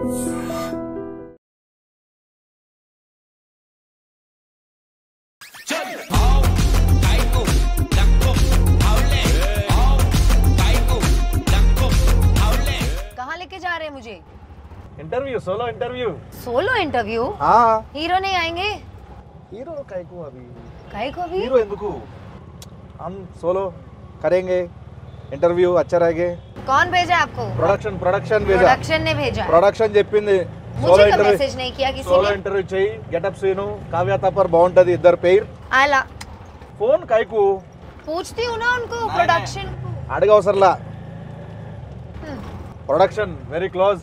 कहाँ लेके जा रहे हैं मुझे? Interview, solo interview. Solo interview? हाँ। हीरो नहीं आएंगे? हीरो काहे को अभी? काहे को अभी? हीरो ఎందుకు? हम सोलो करेंगे इंटरव्यू अच्छा रहेगा। कौन भेजा आपको? प्रोडक्शन भेजा। प्रोडक्शन ने भेजा। प्रोडक्शन చెప్పింది मुझे तो मैसेज नहीं किया किसी सोलो ने। इंटरव्यू చెయ్యి, గెటప్ సీను, కావ్య తప్పర్ బాగుంటది ఇద్దరు పేర్। आला। ఫోన్ కాయకు? पूछती हूँ ना उनको प्रोडक्शन को। అడగవసరలా। Production very close.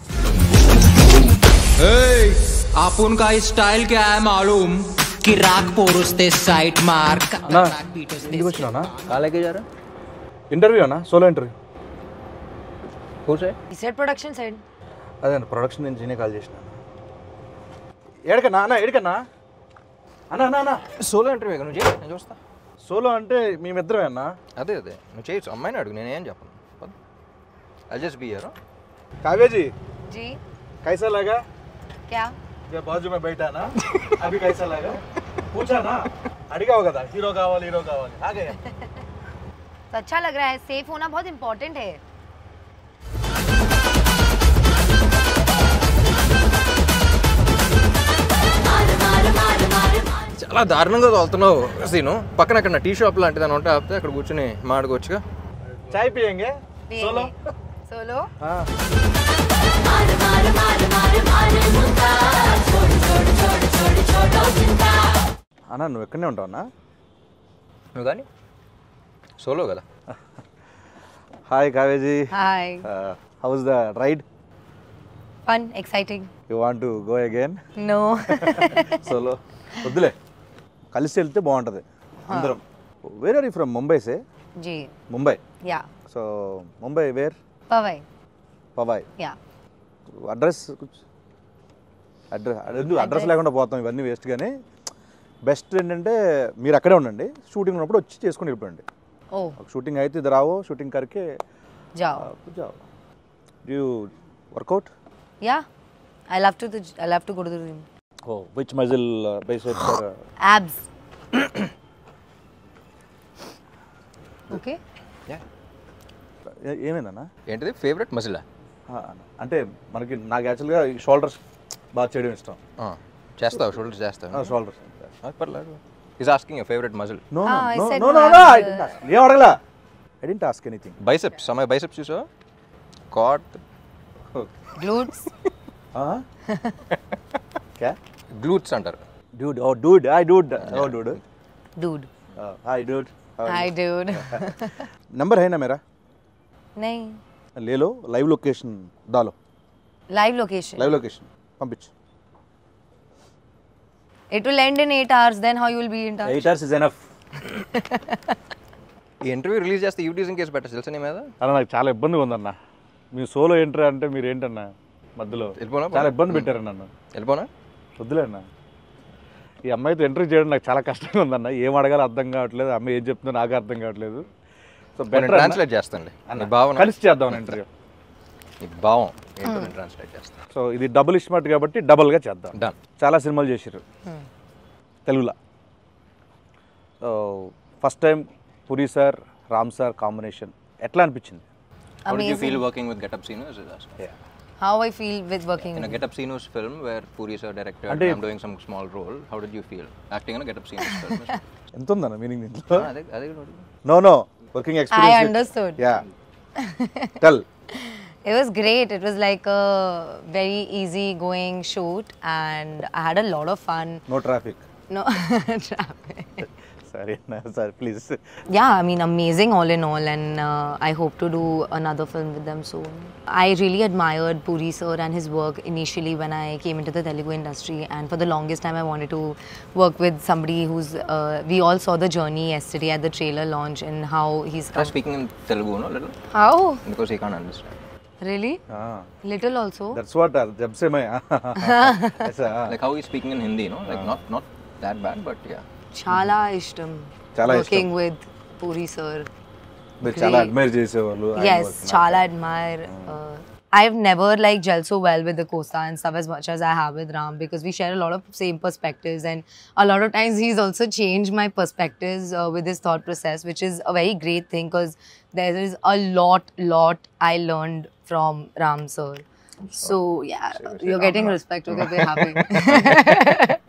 आपण का स्टाइल क्या है मालूम? किराक पोरुस्ते साइट मार्क ना ఇంటికి వచ్చినానా? కాలేకే जा रहा? ఇంటర్వ్యూ అన్నా, సోలో ఇంటర్వ్యూ। हो से He said production side. అదే ప్రొడక్షన్ నుంచి నేనే కాల్ చేసినా। ఏడకన్నా అన్న, ఏడకన్నా అన్న అన్న అన్న సోలో ఇంటర్వ్యూ నువ్వు చేయి, నేను చూస్తా. సోలో అంటే మేమిద్దరమే అన్న। అదే నువ్వు చేయొచ్చు, అమ్మాయిని అడుగు, నేనేం చెప్పను. I just be here. Kavya ji ji कैसा लगा? क्या? जब बाजू में बैठा ना अभी कैसा लगा? पूछा ना, అడిగావు కదా హీరో కావాలి ఆ गया। तो अच्छा लग रहा है। सेफ होना बहुत इम्पोर्टेंट है। చాలా దారుణంగా తోలుతున్నావు సీను. పక్కన అక్కడ టీ షాప్ లాంటిది అని ఉంటే ఆపితే అక్కడ కూర్చొని మాట్లాడుకోవచ్చుగా। चाय पियेंगे सोलो? सोलो? हाँ। అన్న నువ్వు ఎక్కడనే ఉంటావు అన్న? నువ్వు కానీ సోలో కదా। Hi Kavya ji. Hi. How was the ride? Fun exciting. You want to go again? No. Solo వద్దులే, కలిసి వెళ్తే బాగుంటుంది అందరం। Where are you from? Mumbai సే? जी Mumbai. Yeah so Mumbai where? Powai. Powai. Yeah address address లేకుండా పోతాం, ఇవన్నీ వేస్ట్। కానీ బెస్ట్ ఏంటంటే మీరు అక్కడే ఉండండి, షూటింగ్ ఉన్నప్పుడు వచ్చి చేసుకుని వెళ్ళిపోండి। ओ షూటింగ్ అయితే ఇద్దరు రావో, షూటింగ్ కరికే जाओ। जाओ। Do you work out? Yeah I love to go to the gym. Oh, which muscle biceps or abs? Okay ఏమైందన్నా? ఏంటిది ఫేవరెట్ మజిలా? అంటే మనకి నాకు యాక్చువల్గా షోల్డర్స్ బాగా చేయడం ఇష్టం। చేస్తావు షోల్డర్? చేస్తావు షోల్డర్స్ పర్లేదు. Is asking your favourite muscle. No I no said no no, no I I didn't ask. ఏం అడగలా, I didn't ask anything. Biceps, my biceps చూసావా? కాట్ glutes? क्या? గ్లూట్స్ అంటారు. Dude, oh dude, hi dude, oh dude, dude hi dude, hi dude। Number है ना मेरा? नहीं। ले लो, लाइव लोकेशन डालो। live location? लाइव लोकेशन पंपिंच। it will end in 8 hours, then how you will be in touch? 8 hours is enough। ఈ interview release చేస్తే యూటీజింగ్ కేసు పెట్టచ్చు తెలుసా నీ మీద? అలా నాకు చాలా ఇబ్బందిగా ఉందన్న, మీ సోలో ఎంట్రీ అంటే మీరు ఏంటన్నా మధ్యలో వెళ్ళిపోనా? చాలా ఇబ్బంది పెట్టారు నన్ను। వెళ్ళిపోనా? వద్దులే అన్న, ఈ అమ్మాయితో ఎంట్రీ చేయడం నాకు చాలా కష్టంగా ఉందన్న। ఏం అడగాలో అర్థం కావట్లేదు, అమ్మాయి ఏం చెప్తుందో నాకు అర్థం కావట్లేదు। సో బెటర్ ట్రాన్స్లేట్ చేస్తాను నీ భావన, కలిసి చేద్దాం ఇంటర్వ్యూ। నీ భావం ఏంటో నేను ట్రాన్స్లేట్ చేస్తాను। సో ఇది డబుల్ ఇస్మార్ట్ కాబట్టి డబుల్గా చేద్దాం। డన్। చాలా సినిమాలు చేశారు తెలుగులో। So first time puri sir Ram sir combination ఎట్లా అనిపించింది? How did you feel working with Get Up Sinus? how I feel with working in a Get Up Sinus film where Puri sir directed and I'm doing some small role. How did you feel acting in a Get Up Sinus film? ఎంత ఉందన్న meaning దీంట్లో? అదే no no working experience. I understood. Yeah. Tell. It was great. It was like a very easy going shoot and I had a lot of fun. No traffic. No traffic. Sorry, no, sorry, please. Yeah, I mean, amazing all in all, and I hope to do another film with them soon. I really admired Puri sir and his work initially when I came into the Telugu industry, and for the longest time I wanted to work with somebody who's, we all saw the journey yesterday at the trailer launch and how he's Try speaking in Telugu, no, little? How? Because he can't understand. Really? Little also? That's what, jab se main, aisa. Like how he's speaking in Hindi, no? Like not that bad, but yeah. Chala ishtam. Chala working with Puri sir. మీరు చాలా admire చేసేవాళ్ళు. Yes, chala admire. I've never like gelled so well with the Costa and stuff as much as I have with Ram, because we share a lot of same perspectives, and a lot of times he's also changed my perspectives with his thought process, which is a very great thing, because there is a lot I learned from Ram sir. So yeah, you're getting respect. Okay, we're happy.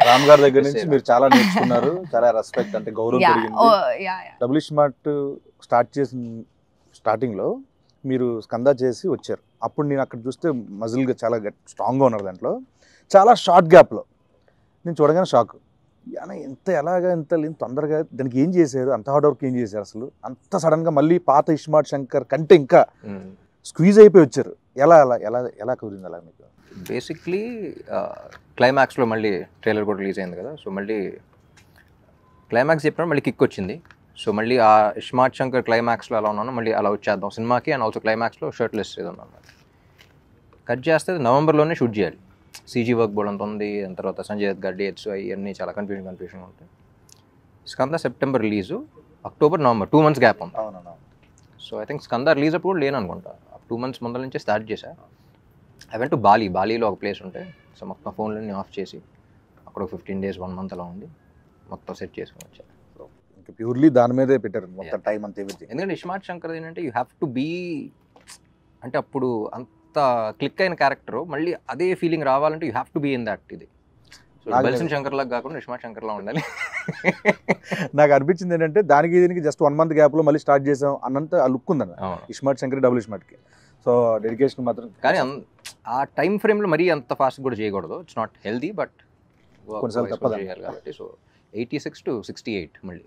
Ram గారి దగ్గర నుంచి మీరు చాలా నేర్చుకున్నారు, చాలా respect, అంటే గౌరవం పెరిగింది. డబుల్ స్మార్ట్ స్టార్ట్ చేసిన స్టార్టింగ్లో మీరు స్కంద చేసి వచ్చారు. అప్పుడు నేను అక్కడ చూస్తే మజిల్గా చాలా స్ట్రాంగ్గా ఉన్నారు. దాంట్లో చాలా షార్ట్ గ్యాప్లో నేను చూడగానే షాక్. ఎంత ఎలాగా ఎంత తొందరగా దానికి ఏం చేశారు, అంత హార్డ్ వర్క్ ఏం చేశారు అసలు, అంత సడన్గా మళ్ళీ పాత ఇస్మార్ట్ శంకర్ కంటే ఇంకా స్క్వీజ్ అయిపోయి వచ్చారు. ఎలా ఎలా ఎలా ఎలా కుదిరింది అలా మీకు? బేసిక్లీ క్లైమాక్స్లో మళ్ళీ ట్రైలర్ కూడా రిలీజ్ అయింది కదా, సో మళ్ళీ క్లైమాక్స్ చెప్పినప్పుడు మళ్ళీ కిక్ వచ్చింది. సో మళ్ళీ ఆ ఇస్మార్ట్ శంకర్ క్లైమాక్స్లో ఎలా ఉన్నానో మళ్ళీ అలా వచ్చేద్దాం సినిమాకి. అండ్ ఆల్సో క్లైమాక్స్లో షర్ట్లెస్ ఉన్నాను. కట్ చేస్తే నవంబర్లోనే షూట్ చేయాలి. సీజీ వర్క్ బోర్డ్ అంత ఉంది, దాని తర్వాత సంజయ్ దత్ గారి డేట్స్ అవన్నీ చాలా కన్ఫ్యూజన్ ఉంటాయి. Skanda September release, October November 2 months gap ఉంది. So I think Skanda release అప్పుడు లేను అనుకుంటా. 2 months ముందర నుంచే స్టార్ట్ చేశా. ఐ వెంట్ టు బాలీలో ఒక ప్లేస్ ఉంటే, సో మొత్తం ఫోన్లన్నీ ఆఫ్ చేసి అక్కడ ఒక 15 days 1 month అలా ఉండి మొత్తం సెట్ చేసుకుని వచ్చా. ఇంకా ప్యూర్లీ దాని మీదే పెట్టారు మొత్తం టైం అంతా. ఎందుకంటే ఇస్మార్ట్ శంకర్ ఏంటంటే యూ హ్యావ్ టు బీ, అంటే అప్పుడు అంత క్లిక్ అయిన క్యారెక్టర్ మళ్ళీ అదే ఫీలింగ్ రావాలంటే you have to be in that. ఇది బల్సన్ శంకర్ లాగా కాకుండా ఇస్మార్ట్ శంకర్ లా ఉండాలి. నాకు అనిపించింది ఏంటంటే దానికి దీనికి జస్ట్ 1 month గ్యాప్లో మళ్ళీ స్టార్ట్ చేసాం అన్నంత ఆ లుక్ ఉందన్న ఇస్మార్ట్ శంకర్ డబుల్ ఇస్మార్ట్కి. సో డెడికేషన్ మాత్రం, కానీ ఆ టైం ఫ్రేమ్లో మరీ అంత ఫాస్ట్ కూడా చేయకూడదు. ఇట్స్ నాట్ హెల్దీ, బట్ కొన్నిసార్లు తప్పదు చేయాలి కాబట్టి. సో 86 to 68 మళ్ళీ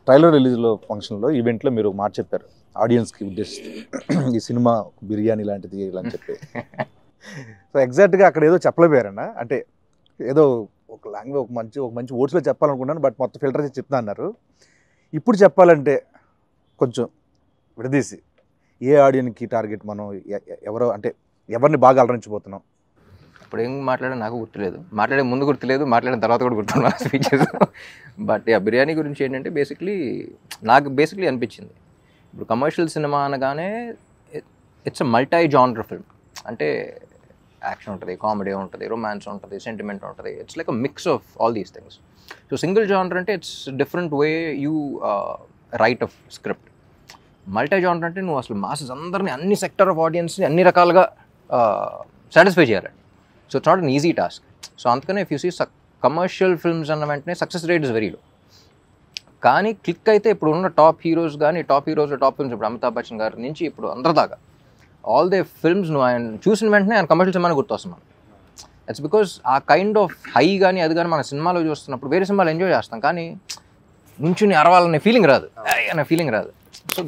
ట్రైలర్ రిలీజ్లో ఫంక్షన్లో ఈవెంట్లో మీరు మాట చెప్పారు ఆడియన్స్కి ఉద్దేశిస్తూ, ఈ సినిమా బిర్యానీ లాంటిది ఇలా అని చెప్పి. సో ఎగ్జాక్ట్గా అక్కడ ఏదో చెప్పలేపోయారన్న, అంటే ఏదో ఒక లాంగ్వేజ్ ఒక మంచి వర్డ్స్లో చెప్పాలనుకున్నాను, బట్ మొత్తం ఫిల్టర్ చేసి చెప్తా అన్నారు. ఇప్పుడు చెప్పాలంటే కొంచెం విడదీసి ఏ ఆడియన్కి టార్గెట్, మనం ఎవరో అంటే ఎవరిని బాగా అలరించిపోతున్నాం? ఇప్పుడు ఏం మాట్లాడే నాకు గుర్తులేదు, మాట్లాడే ముందు గుర్తులేదు, మాట్లాడిన తర్వాత కూడా గుర్తున్నాను స్పీచెస్. బట్ బిర్యానీ గురించి ఏంటంటే నాకు బేసిక్లీ అనిపించింది, ఇప్పుడు కమర్షియల్ సినిమా అనగానే it's a multi genre film. అంటే యాక్షన్ ఉంటుంది, కామెడీ ఉంటుంది, రొమాన్స్ ఉంటుంది, సెంటిమెంట్ ఉంటుంది. It's like a mix of all these things. So single genre అంటే it's different way you write of script. Multi genre అంటే నువ్వు అసలు మాసెస్ అందరినీ, అన్ని సెక్టర్ ఆఫ్ ఆడియన్స్ని అన్ని రకాలుగా సాటిస్ఫై చేయాలి. So it's not an easy task. So అందుకనే if you see commercial films అన్న వెంటనే success rate is very low. కానీ క్లిక్ అయితే ఇప్పుడు ఉన్న టాప్ హీరోస్ కానీ, టాప్ ఫిల్మ్స్ ఇప్పుడు అమితాబ్ బచ్చన్ గారి నుంచి ఇప్పుడు అందరి దాకా ఆల్ దే ఫిల్మ్స్ నువ్వు ఆయన చూసిన వెంటనే ఆయన కమర్షియల్ సినిమాని గుర్తొస్తున్నాను. ఇట్స్ బికాస్ ఆ కైండ్ ఆఫ్ హై కానీ అది కానీ మన సినిమాలో చూస్తున్నప్పుడు వేరే సినిమాలు ఎంజాయ్ చేస్తాం, కానీ నుంచుని అరవాలనే ఫీలింగ్ రాదు, అనే ఫీలింగ్ రాదు. సో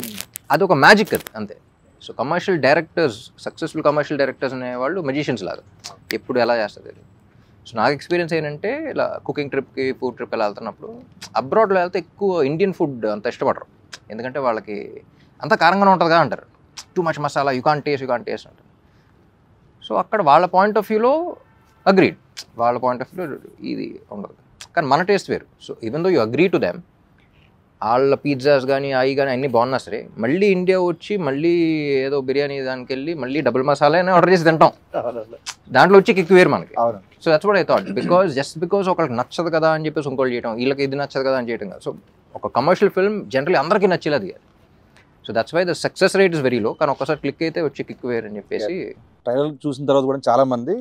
అది ఒక మ్యాజిక్ అది అంతే. So commercial directors, successful commercial directors అనేవాళ్ళు మెజిషియన్స్ లాగా, ఎప్పుడు ఎలా చేస్తుంది. సో నాకు ఎక్స్పీరియన్స్ ఏంటంటే ఇలా కుకింగ్ ట్రిప్కి, ఫుడ్ ట్రిప్ ఎలా వెళ్తున్నప్పుడు అబ్రాడ్లో వెళ్తే ఎక్కువ ఇండియన్ ఫుడ్ అంత ఇష్టపడరు, ఎందుకంటే వాళ్ళకి అంత కారంగానే ఉంటుందిగా అంటారు, too much masala, you can't taste అంటారు. సో అక్కడ వాళ్ళ పాయింట్ ఆఫ్ వ్యూలో అగ్రీడ్, వాళ్ళ పాయింట్ ఆఫ్ వ్యూలో ఇది ఉండదు, కానీ మన టేస్ట్ వేరు. So even though you agree to them, వాళ్ళ పిజ్జాస్ కానీ అవి కానీ అన్నీ బాగున్నా సరే, మళ్ళీ ఇండియా వచ్చి మళ్ళీ ఏదో బిర్యానీ దానికి వెళ్ళి మళ్ళీ డబుల్ మసాలా అని ఆర్డర్ చేసి తింటాం, దాంట్లో వచ్చి కిక్ వేరు మనకి. So that's what I thought, because ఒకళ్ళకి నచ్చదు కదా అని చెప్పేసి ఇంకోటి చేయడం, వీళ్ళకి ఇది నచ్చదు కదా అని చేయడం కాదు. సో ఒక కమర్షియల్ ఫిల్మ్ జనరల్లీ అందరికీ నచ్చేలా తీయాలి. So that's why the success rate is very low. కానీ ఒక్కసారి క్లిక్ అయితే వచ్చి కిక్ వేరు అని చెప్పేసి. ట్రైలర్ చూసిన తర్వాత కూడా చాలామంది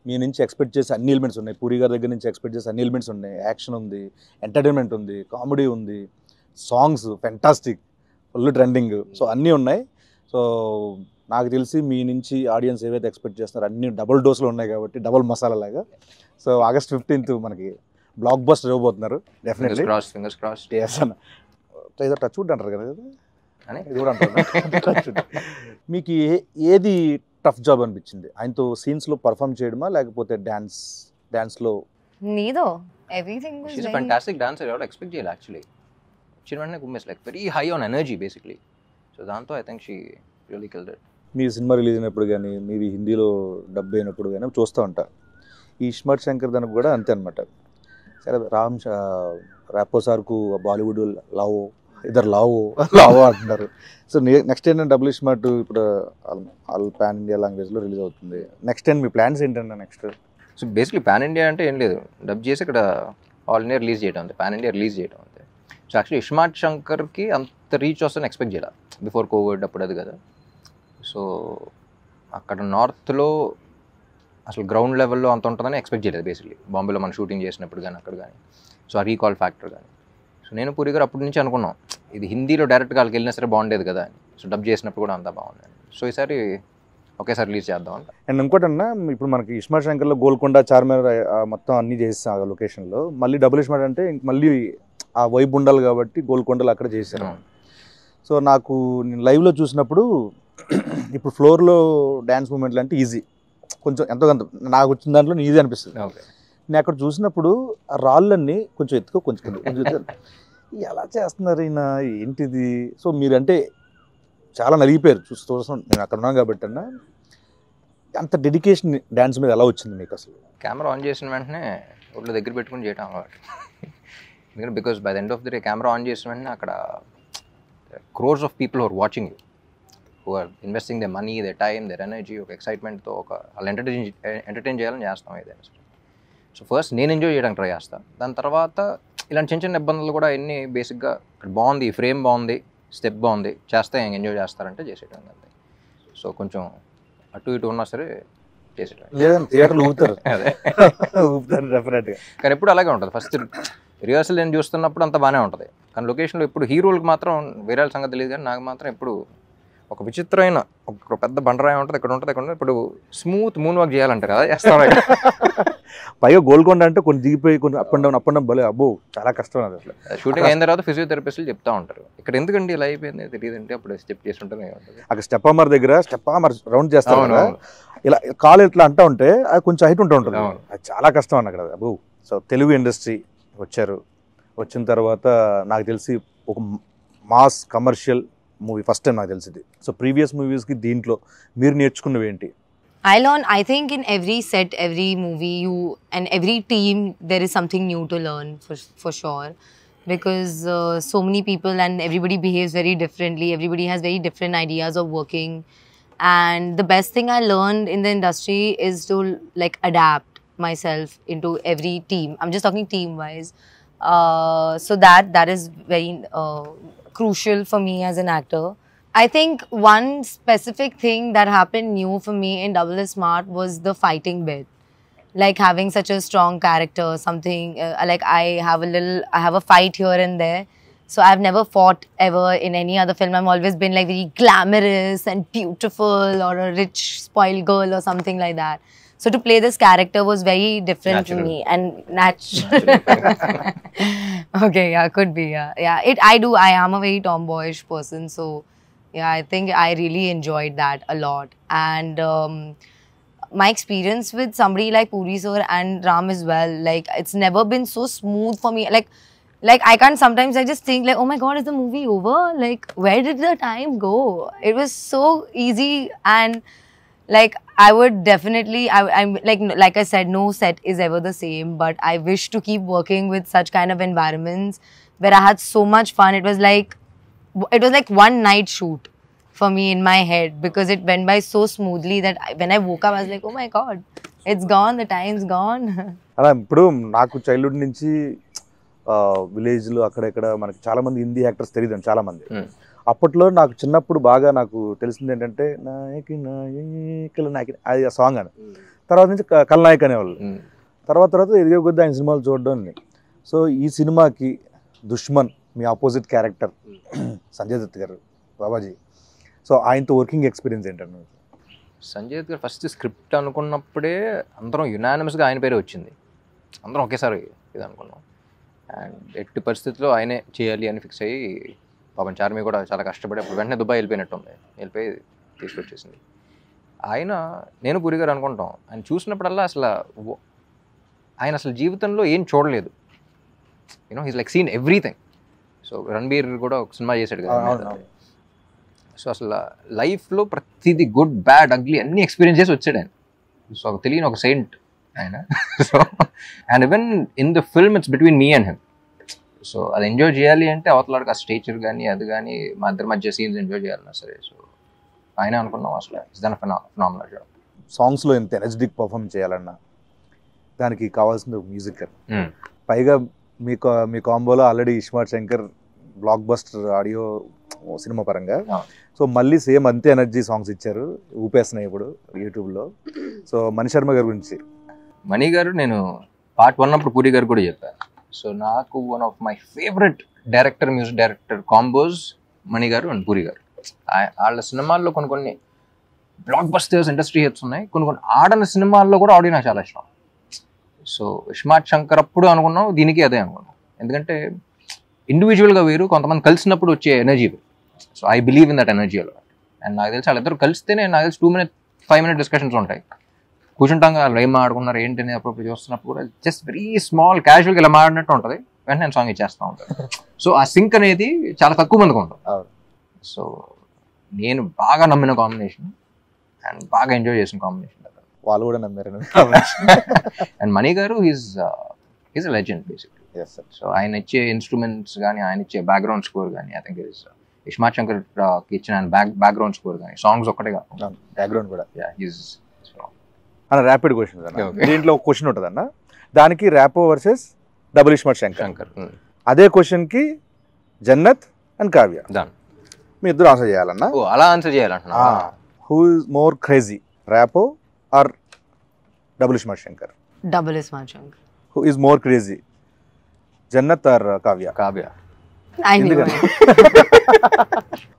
మీ నుంచి ఎక్స్పెక్ట్ చేసే అన్ని ఎలిమెంట్స్ ఉన్నాయి, పూరి గారి దగ్గర నుంచి ఎక్స్పెక్ట్ చేసే అన్ని ఎలిమెంట్స్ ఉన్నాయి. యాక్షన్ ఉంది, ఎంటర్టైన్మెంట్ ఉంది, కామెడీ ఉంది, songs fantastic, full trending, so అన్నీ ఉన్నాయి. సో నాకు తెలిసి మీ నుంచి ఆడియన్స్ ఏవైతే ఎక్స్పెక్ట్ చేస్తున్నారో అన్ని డబుల్ డోస్లో ఉన్నాయి కాబట్టి, డబుల్ మసాలా లాగా. సో August 15th మనకి బ్లాక్ బస్టర్ ఇవ్వబోతున్నారు డెఫినెట్లీ. Fingers crossed. ఏదో టచ్ వుడ్ అంటారు కదా, ఇది కూడా అంటారు. మీకు ఏది టఫ్ జాబ్ అనిపించింది? ఆయనతో సీన్స్లో పర్ఫామ్ చేయడమా, లేకపోతే డాన్స్లో? Neither. Everything was She's a fantastic dancer. I would expect jail actually. She was like very high on energy basically. So దాంతో I think she really killed it. Me cinema release అయినప్పుడు కానీ, మీవి హిందీలో dub అయినప్పుడు కానీ చూస్తూ ఉంటా. ఈ ఇస్మార్ట్ శంకర్ దానికి కూడా అంతే అనమాట. సరే, ర్యాపో సార్కు బాలీవుడ్ లవ్, ఇద్దరు లావో అంటున్నారు. సో నెక్స్ట్ ఏంటంటే డబుల్ స్మార్ట్ ఇప్పుడు ఆల్ పాన్ ఇండియా లాంగ్వేజ్లో రిలీజ్ అవుతుంది. నెక్స్ట్ టైం మీ ప్లాన్స్ ఏంటంటే next? So basically pan India అంటే ఏం లేదు, డబ్ చేసి ఇక్కడ ఆల్ ఇండియా రిలీజ్ చేయడం అంతే, పాన్ ఇండియా రిలీజ్ చేయడం అంతే. సో యాక్చువల్లీ ఇస్మార్ట్ శంకర్కి అంత రీచ్ వస్తుందని ఎక్స్పెక్ట్ చేయాలి బిఫోర్ కోవిడ్ అప్పుడు, అది కదా. సో అక్కడ నార్త్లో అసలు గ్రౌండ్ లెవెల్లో అంత ఉంటుందని ఎక్స్పెక్ట్ చేయలేదు బేసిక్లీ, బాంబేలో మనం షూటింగ్ చేసినప్పుడు కానీ అక్కడ కానీ. సో ఆ రీకాల్ ఫ్యాక్టర్ కానీ. సో నేను పూరి గారు అప్పటి నుంచి అనుకున్నాం ఇది హిందీలో డైరెక్ట్గా వాళ్ళకి వెళ్ళినా సరే బాగుండేది కదా అని. సో డబ్ చేసినప్పుడు కూడా అంతా బాగుంది. సో ఈసారి ఒకేసారి రిలీజ్ చేద్దాం అంట. అండ్ ఇంకోటన్నా, ఇప్పుడు మనకి ఇస్మార్ట్ శంకర్లో గోల్కొండ, చార్మినార్ మొత్తం అన్నీ చేస్తాం ఆ లొకేషన్లో. మళ్ళీ డబుల్ ఇస్మార్ట్ అంటే మళ్ళీ ఆ వైబ్ ఉండాలి కాబట్టి గోల్కొండలో అక్కడ చేశాను. సో నాకు నేను లైవ్లో చూసినప్పుడు ఇప్పుడు ఫ్లోర్లో డ్యాన్స్ మూమెంట్లు అంటే ఈజీ, కొంచెం ఎంతో కొంత నాకు వచ్చిన దాంట్లో ఈజీ అనిపిస్తుంది. నేను అక్కడ చూసినప్పుడు ఆ రాళ్ళన్నీ కొంచెం ఎత్తుకో కొంచెం ఎలా చేస్తున్నారు ఈయన, ఏంటిది? సో మీరంటే చాలా నలిగిపోయారు చూస్తాం, నేను అక్కడ ఉన్నాను కాబట్టి అన్న. అంత డెడికేషన్ డ్యాన్స్ మీద ఎలా వచ్చింది మీకు అసలు? కెమెరా ఆన్ చేసిన వెంటనే ఒళ్ళు దగ్గర పెట్టుకుని చేయటం అలవాటు. ఎందుకంటే because by the end of the day camera on చేసిన వెంటనే అక్కడ crores of people are watching you, who are investing their money, their time, their energy, ఒక ఎక్సైట్మెంట్తో వాళ్ళు ఎంటర్టైన్ చేయాలని చేస్తాం ఏదైనా సరే. సో ఫస్ట్ నేను ఎంజాయ్ చేయడానికి ట్రై చేస్తాను. దాని తర్వాత ఇలాంటి చిన్న చిన్న ఇబ్బందులు కూడా ఎన్ని బేసిక్గా ఇక్కడ బాగుంది, ఈ ఫ్రేమ్ బాగుంది, స్టెప్ బాగుంది, చేస్తే ఎంజాయ్ చేస్తారంటే చేసేయడం అంతే. సో కొంచెం అటు ఇటు ఉన్నా సరే చేసేయడం. లేదంటే థియేటర్లు ఊపుతారు, అదే ఊపుతారు డెఫినెట్గా. కానీ ఎప్పుడు అలాగే ఉంటుంది. ఫస్ట్ రిహర్సల్ నేను చూస్తున్నప్పుడు అంత బాగానే ఉంటుంది, కానీ లొకేషన్లో ఇప్పుడు హీరోలకు మాత్రం వేరే వాళ్ళ సంగతి తెలియదు, కానీ నాకు మాత్రం ఎప్పుడు ఒక విచిత్రమైన ఒక పెద్ద బండరాయి ఉంటుంది, ఇక్కడ ఉంటుంది, ఇక్కడ ఉంటుంది. ఇప్పుడు స్మూత్ మూన్ వాక్ చేయాలంటారు కదా, చేస్తాం. పైగా గోల్కొండ అంటే కొన్ని దిగిపోయి కొన్ని అప్ అండ్ డౌన్ భలే, అబ్బో చాలా కష్టం అది. అసలు షూటింగ్ అయిన తర్వాత ఫిజియోథెరపిస్టులు చెప్తా ఉంటారు, ఇక్కడ ఎందుకండి ఇలా అయిపోయింది తెలియదంటే అప్పుడు స్టెప్ చేసి ఉంటుంది. అక్కడ స్టెప్ అమర్ దగ్గర స్టెప్ అమర్ రౌండ్ చేస్తాం కదా, ఇలా కాలు ఇట్లా అంటా ఉంటే అది కొంచెం హైట్ ఉంటుంది, అది చాలా కష్టం అన్న అక్కడ. అబ్బో. సో తెలుగు ఇండస్ట్రీ వచ్చారు, వచ్చిన తర్వాత నాకు తెలిసి ఒక mass commercial movie first time నాకు తెలిసింది. సో ప్రీవియస్ మూవీస్కి దీంట్లో మీరు నేర్చుకున్నవి ఏంటి? I think in every set, every movie, and every team, there is something new to learn for sure. Because so many people and everybody behaves very differently. Everybody has very different ideas of working. And the best thing I learned in the industry is to like adapt myself into every team. I'm just talking team-wise. So that is very crucial for me as an actor. I think one specific thing that happened new for me in Double Smart was the fighting bit. Like having such a strong character, something like I have a fight here and there. So I've never fought ever in any other film. I've always been like very glamorous and beautiful, or a rich spoiled girl or something like that. So to play this character was very different for me and natural. Okay, yeah, could be, yeah. I am a very tomboyish person, so yeah, I think I really enjoyed that a lot. And my experience with somebody like Puri sir and Ram as well, like it's never been so smooth for me. Like I can't, sometimes I just think like, oh my god, is the movie over? Like where did the time go? It was so easy. And like I would definitely, I'm like I said, no set is ever the same, but I wish to keep working with such kind of environments where I had so much fun. It was like one night shoot for me in my head, because it went by so smoothly that when I woke up I was like, oh my god, it's gone, the time's gone. అలా ఇప్పుడు నాకు childhood నుంచి విలేజ్లో అక్కడెక్కడ మనకి చాలా మంది Hindi actors తెలియదు చాలా మంది. అప్పట్లో నాకు చిన్నప్పుడు బాగా నాకు తెలిసింది ఏంటంటే నాయకి నాయకుల నాయకి అది ఆ సాంగ్ అని, తర్వాత నుంచి కల్నాయక్ అనేవాళ్ళు. తర్వాత ఎదిగే కొద్ది ఆయన సినిమాలు చూడడం. సో ఈ సినిమాకి దుష్మన్ మీ ఆపోజిట్ క్యారెక్టర్ సంజయ్ దత్ గారు, బాబాజీ, సో ఆయనతో వర్కింగ్ ఎక్స్పీరియన్స్ ఏంటంటే? సంజయ్ దత్ గారు ఫస్ట్ స్క్రిప్ట్ అనుకున్నప్పుడే అందరం యునానిమస్గా ఆయన పేరే వచ్చింది, అందరం ఒకేసారి ఇది అనుకున్నాం. అండ్ ఎట్టి పరిస్థితుల్లో ఆయనే చేయాలి అని ఫిక్స్ అయ్యి, పాపం చార్మి కూడా చాలా కష్టపడి అప్పుడు వెంటనే దుబాయ్ వెళ్ళిపోయినట్టుంది, వెళ్ళిపోయి తీసుకొచ్చేసింది. నేను పూరి గారు అనుకుంటాం, ఆయన చూసినప్పుడల్లా ఆయన అసలు జీవితంలో ఏం చూడలేదు, he's like seen everything. So Ranbir కూడా ఒక సినిమా చేశాడు కదా, సో అసలు లైఫ్లో ప్రతిదీ గుడ్ బ్యాడ్ అగ్లీ అన్ని ఎక్స్పీరియన్స్ చేసి వచ్చాడు ఆయన. సో తెలియని ఒక సెయింట్ ఆయన. So and even in the film it's between me and him, so అది ఎంజాయ్ చేయాలి అంటే అవతలాడికి ఆ స్టేచర్ కానీ అది కానీ మా ఇద్దరి మధ్య సీన్స్ ఎంజాయ్ చేయాలన్నా సరే. సో ఆయన అనుకున్నాం అసలు ఇట్స్ దన్ ఫినామినల్ జాబ్. సాంగ్స్లో ఎంత ఎనర్జెటిక్ పర్ఫామ్ చేయాలన్నా దానికి కావాల్సిన మ్యూజిక్. పైగా మీ కాంబోలో already iSmart Shankar blockbuster audio cinema పరంగా. సో మళ్ళీ సేమ్ అంతే ఎనర్జీ సాంగ్స్ ఇచ్చారు, ఊపేస్తున్నాయి ఇప్పుడు యూట్యూబ్లో. సో మణి శర్మ గారి గురించి. మణి గారు నేను పార్ట్ 1 అప్పుడు పూరి గారు కూడా చెప్పాను. సో నాకు one of my favourite director, music director combos Mani garu and puri గారు. వాళ్ళ సినిమాల్లో కొన్ని బ్లాక్ బస్టర్స్ ఇండస్ట్రీ హిట్స్ ఉన్నాయి, కొన్ని ఆడని సినిమాల్లో కూడా ఆడియో నాకు చాలా ఇష్టం. సో ఇస్మార్ట్ శంకర్ అప్పుడు అనుకున్నాం, దీనికి అదే అనుకున్నాం. ఎందుకంటే ఇండివిజువల్గా వేరు, కొంతమంది కలిసినప్పుడు వచ్చే ఎనర్జీ వేరు. So I believe in that energy అలా. అండ్ నాకు తెలిసి వాళ్ళిద్దరు కలిస్తేనే నాకు తెలిసి 2-5 minute డిస్కషన్స్ ఉంటాయి. కూర్చుంటాం వాళ్ళు ఏం ఆడుకున్నారు ఏంటి అని అప్పుడు చూస్తున్నప్పుడు కూడా జస్ట్ వెరీ స్మాల్ క్యాజువల్గా ఇలా మాడినట్టు ఉంటుంది, వెంటనే నేను సాంగ్ ఇచ్చేస్తూ ఉంటాను. సో ఆ సింక్ అనేది చాలా తక్కువ మందికి ఉంటుంది. సో నేను బాగా నమ్మిన కాంబినేషన్ అండ్ బాగా ఎంజాయ్ చేసిన కాంబినేషన్. వాళ్ళు కూడా నమ్మారు. అండ్ మణి గారు is a legend basically. So ఆయన ఇచ్చే ఇన్స్ట్రుమెంట్స్ కానీ, ఆయన ఇచ్చే బ్యాక్గ్రౌండ్ స్కోర్ కానీ, ఐ థింక్ ఇస్మార్ట్ శంకర్ ఇచ్చిన బ్యాక్గ్రౌండ్ స్కోర్ కానీ, సాంగ్స్ ఒక్కటే కాదు బ్యాక్గ్రౌండ్ కూడా. అన్న ర్యాపిడ్ క్వశ్చన్ అన్న, దీంట్లో ఒక క్వశ్చన్ ఉంటుంది అన్న, దానికి ర్యాపో వర్సెస్ డబుల్ ఇస్మార్ట్ శంకర్. అదే క్వశ్చన్కి జన్నత్ అండ్ కావ్య మీ ఇద్దరు ఆన్సర్ చేయాలన్నా. అలా ఆన్సర్ చేయాలంటున్నా. Who is more crazy, Rapo or double iSmart Shankar? Double Ismaart Shankar. Who is more crazy, Jannat or Kavya? Kavya. I knew it.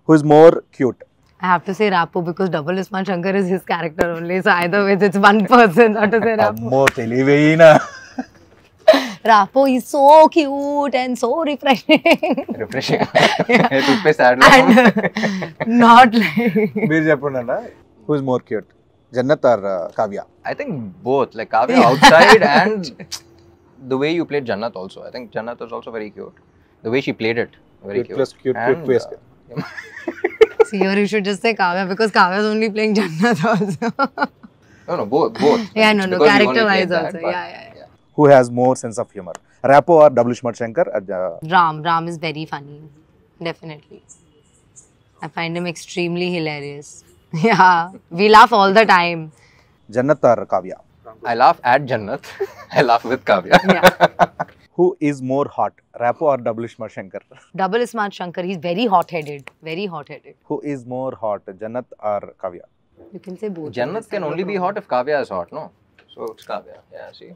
Who is more cute? I have to say Rapo because Double Ismaart Shankar is his character only. So either way, it's one person. Not to say Rapo. Ammo teliveina. Rapo is so cute and so refreshing. Refreshing. And not like. Meer cheppundana. Who is more cute, Jannat or Kavya? I think both. Like Kavya outside and the way you played Jannat also. I think Jannat was also very cute. The way she played it, very cute. Plus cute, and, plus See, or you should just say Kavya because Kavya is only playing Jannat also. No, both. Yeah, no, character-wise also. Yeah. Who has more sense of humor, Rapo or Double Ismaart Shankar? Ram is very funny. Definitely. I find him extremely hilarious. Yeah, we laugh all the time. Jannat or Kavya? I laugh at Jannat. I laugh with Kavya. Yeah. Who is more hot, Rapo or Double Ismaart Shankar? Double Ismaart Shankar, he's very hot-headed. Very hot-headed. Who is more hot, Jannat or Kavya? You can say both. Jannat can only be hot if Kavya is hot, no? So it's Kavya. Yeah, see.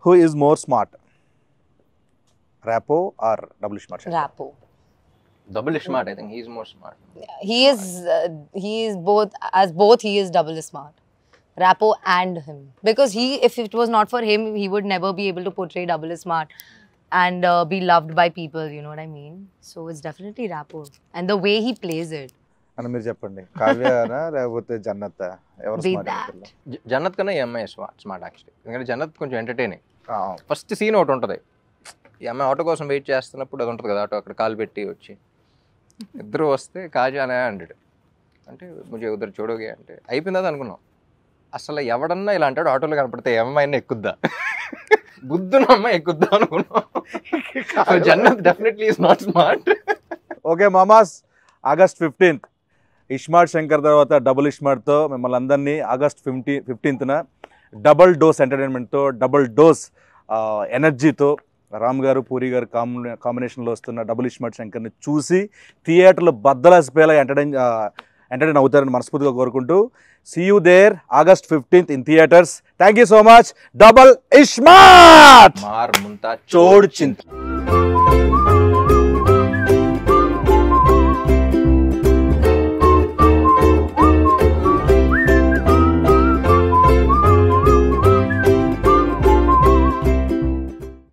Who is more smart, Rapo or Double Ismaart Shankar? Rapo. Double Ismaart, I think he's more smart. He is both. As both, he is Double Ismaart. Rapo and him. Because if it was not for him, he would never be able to portray Double Ismaart and be loved by people, you know what I mean? So it's definitely Rapo. And the way he plays it. అని మీరు చెప్పండి, కావ్యనా లేకపోతే జన్నత్? ఎవరు smart? Jannat కన్నా ఈ అమ్మాయి smart actually. ఎందుకంటే జన్నత్ కొంచెం ఎంటర్టైనింగ్. ఫస్ట్ సీన్ ఒకటి ఉంటుంది, ఈ అమ్మాయి ఆటో కోసం వెయిట్ చేస్తున్నప్పుడు అది ఉంటుంది కదా, ఆటో అక్కడ కాలు పెట్టి వచ్చి ఇద్దరు వస్తే కాజా అనే అంటాడు, అంటే ముజే ఉద్దరు చూడోగే అంటే అయిపోయింది అది అనుకున్నాం. అసలు ఎవడన్నా ఇలా అంటాడు ఆటోలో కనపడితే ఏమైనా ఎక్కుద్దా, బుద్ధున అమ్మాయి ఎక్కుద్దా అనుకున్నాం. Jannat definitely is not smart. Okay మామాస్, ఆగస్ట్ 15th ఇస్మార్ట్ శంకర్ తర్వాత డబుల్ ఇస్మార్ట్తో మిమ్మల్ని అందరినీ ఆగస్ట్ 15th డబుల్ డోస్ ఎంటర్టైన్మెంట్తో, డబుల్ డోస్ ఎనర్జీతో రామ్ గారు పూరి గారు కాంబినేషన్లో వస్తున్న డబుల్ ఇస్మార్ట్ శంకర్ని చూసి థియేటర్లో బద్దలసిపోయేలా ఎంటర్టైన్ అవుతారని మనస్ఫూర్తిగా కోరుకుంటూ, see you there August 15th in theaters. Thank you so much. Double Ismaart. మార్ ముంతా చోడ్ చింత.